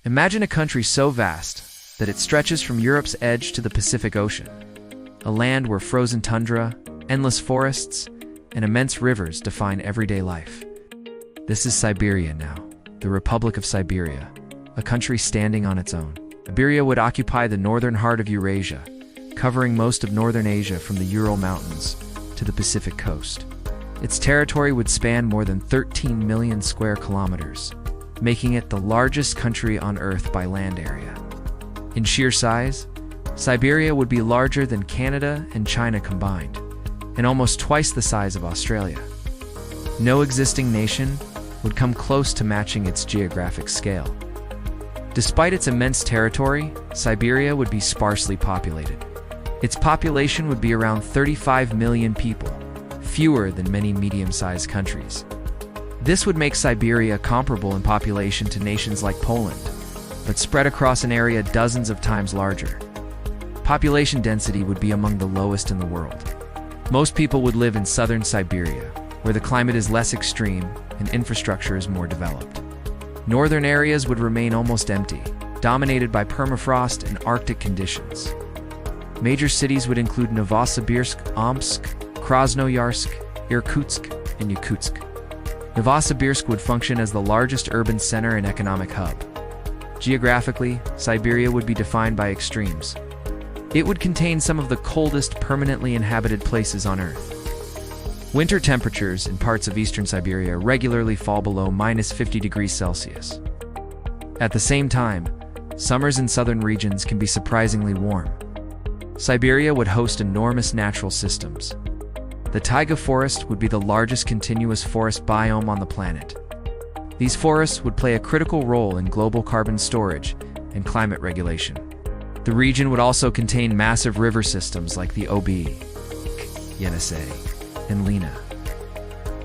Imagine a country so vast that it stretches from Europe's edge to the Pacific Ocean, a land where frozen tundra, endless forests, and immense rivers define everyday life. This is Siberia now, the Republic of Siberia, a country standing on its own. Siberia would occupy the northern heart of Eurasia, covering most of northern Asia from the Ural Mountains to the Pacific coast. Its territory would span more than 13 million square kilometers, making it the largest country on Earth by land area. In sheer size, Siberia would be larger than Canada and China combined, and almost twice the size of Australia. No existing nation would come close to matching its geographic scale. Despite its immense territory, Siberia would be sparsely populated. Its population would be around 35 million people, fewer than many medium-sized countries. This would make Siberia comparable in population to nations like Poland, but spread across an area dozens of times larger. Population density would be among the lowest in the world. Most people would live in southern Siberia, where the climate is less extreme and infrastructure is more developed. Northern areas would remain almost empty, dominated by permafrost and Arctic conditions. Major cities would include Novosibirsk, Omsk, Krasnoyarsk, Irkutsk, and Yakutsk. Novosibirsk would function as the largest urban center and economic hub. Geographically, Siberia would be defined by extremes. It would contain some of the coldest permanently inhabited places on Earth. Winter temperatures in parts of eastern Siberia regularly fall below -50 degrees Celsius. At the same time, summers in southern regions can be surprisingly warm. Siberia would host enormous natural systems. The taiga forest would be the largest continuous forest biome on the planet. These forests would play a critical role in global carbon storage and climate regulation. The region would also contain massive river systems like the Ob, Yenisei, and Lena.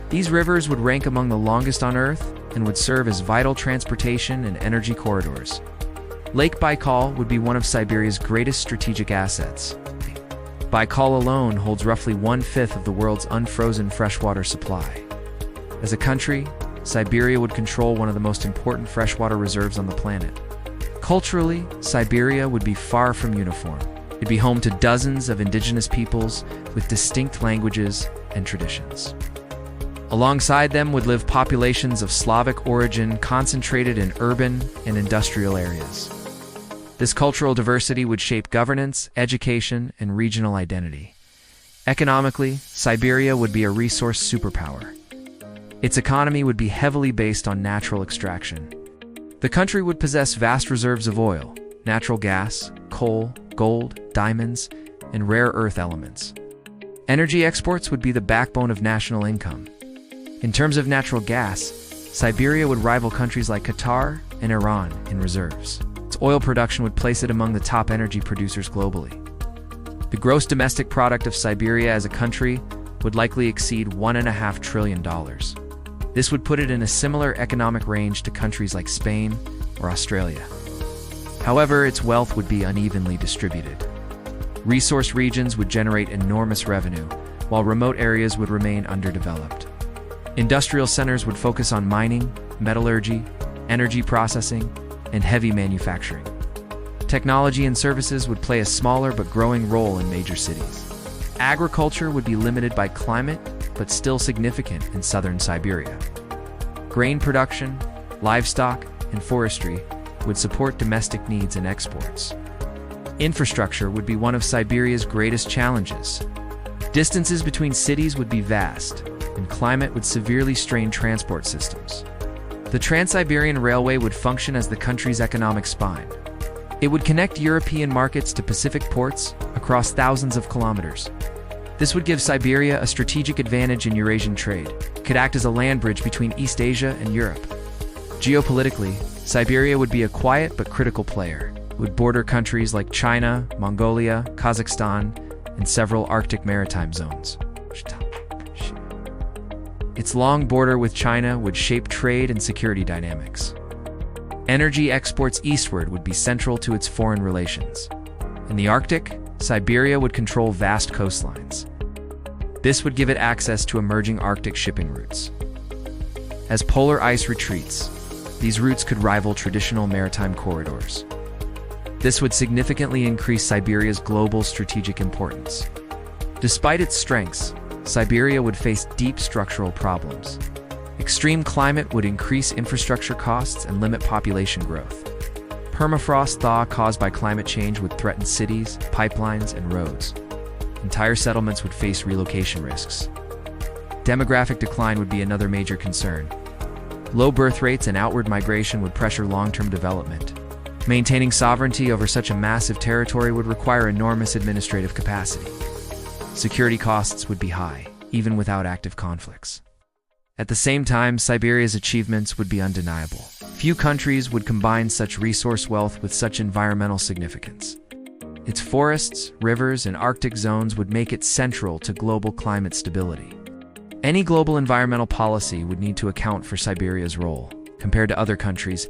These rivers would rank among the longest on Earth and would serve as vital transportation and energy corridors. Lake Baikal would be one of Siberia's greatest strategic assets. Baikal alone holds roughly 1/5 of the world's unfrozen freshwater supply. As a country, Siberia would control one of the most important freshwater reserves on the planet. Culturally, Siberia would be far from uniform. It'd be home to dozens of indigenous peoples with distinct languages and traditions. Alongside them would live populations of Slavic origin concentrated in urban and industrial areas. This cultural diversity would shape governance, education, and regional identity. Economically, Siberia would be a resource superpower. Its economy would be heavily based on natural extraction. The country would possess vast reserves of oil, natural gas, coal, gold, diamonds, and rare earth elements. Energy exports would be the backbone of national income. In terms of natural gas, Siberia would rival countries like Qatar and Iran in reserves. Its oil production would place it among the top energy producers globally. The gross domestic product of Siberia as a country would likely exceed $1.5 trillion. This would put it in a similar economic range to countries like Spain or Australia. However, its wealth would be unevenly distributed. Resource regions would generate enormous revenue, while remote areas would remain underdeveloped. Industrial centers would focus on mining, metallurgy, energy processing, and heavy manufacturing. Technology and services would play a smaller but growing role in major cities. Agriculture would be limited by climate, but still significant in southern Siberia. Grain production, livestock, and forestry would support domestic needs and exports. Infrastructure would be one of Siberia's greatest challenges. Distances between cities would be vast, and climate would severely strain transport systems. The Trans-Siberian Railway would function as the country's economic spine. It would connect European markets to Pacific ports across thousands of kilometers. This would give Siberia a strategic advantage in Eurasian trade. It could act as a land bridge between East Asia and Europe. Geopolitically, Siberia would be a quiet but critical player. It would border countries like China, Mongolia, Kazakhstan, and several Arctic maritime zones. Its long border with China would shape trade and security dynamics. Energy exports eastward would be central to its foreign relations. In the Arctic, Siberia would control vast coastlines. This would give it access to emerging Arctic shipping routes. As polar ice retreats, These routes could rival traditional maritime corridors. This would significantly increase Siberia's global strategic importance. Despite its strengths, Siberia would face deep structural problems. Extreme climate would increase infrastructure costs and limit population growth. Permafrost thaw caused by climate change would threaten cities, pipelines, and roads. Entire settlements would face relocation risks. Demographic decline would be another major concern. Low birth rates and outward migration would pressure long-term development. Maintaining sovereignty over such a massive territory would require enormous administrative capacity. Security costs would be high, even without active conflicts. At the same time, Siberia's achievements would be undeniable. Few countries would combine such resource wealth with such environmental significance. Its forests, rivers, and Arctic zones would make it central to global climate stability. Any global environmental policy would need to account for Siberia's role. Compared to other countries,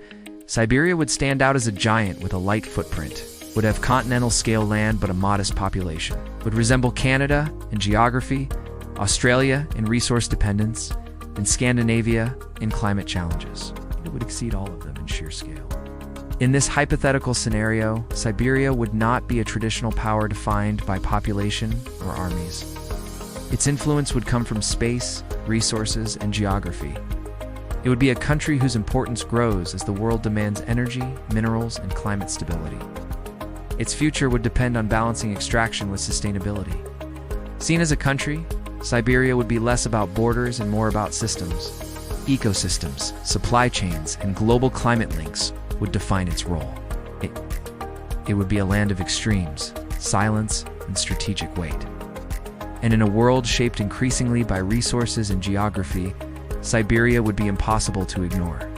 Siberia would stand out as a giant with a light footprint, would have continental-scale land but a modest population, would resemble Canada in geography, Australia in resource dependence, and Scandinavia in climate challenges. It would exceed all of them in sheer scale. In this hypothetical scenario, Siberia would not be a traditional power defined by population or armies. Its influence would come from space, resources, and geography. It would be a country whose importance grows as the world demands energy, minerals, and climate stability. Its future would depend on balancing extraction with sustainability. Seen as a country, Siberia would be less about borders and more about systems. Ecosystems, supply chains, and global climate links would define its role. It would be a land of extremes, silence, and strategic weight. And in a world shaped increasingly by resources and geography, Siberia would be impossible to ignore.